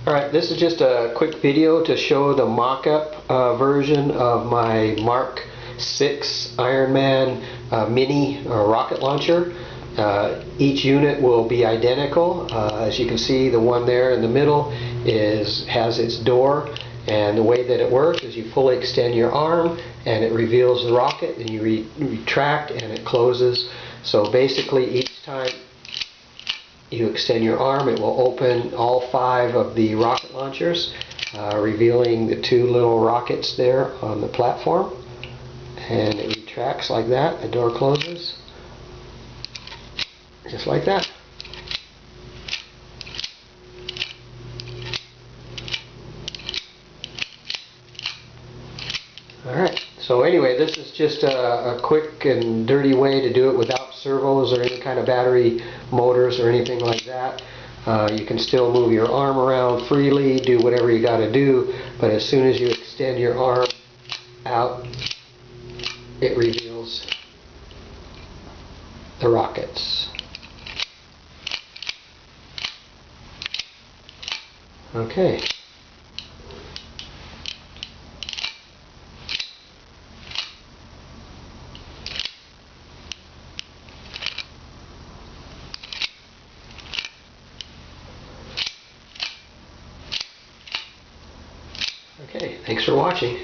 Alright, this is just a quick video to show the mock-up version of my Mark 6 Ironman mini rocket launcher. Each unit will be identical. As you can see, the one there in the middle has its door, and the way that it works is you fully extend your arm and it reveals the rocket, and you retract and it closes. So basically each time you extend your arm, it will open all 5 of the rocket launchers, revealing the 2 little rockets there on the platform. And it retracts like that. The door closes just like that. Alright, so anyway, this is just a quick and dirty way to do it without servos or any kind of battery motors or anything like that. You can still move your arm around freely, do whatever you got to do, but as soon as you extend your arm out, it reveals the rockets. Okay. Okay, thanks for watching.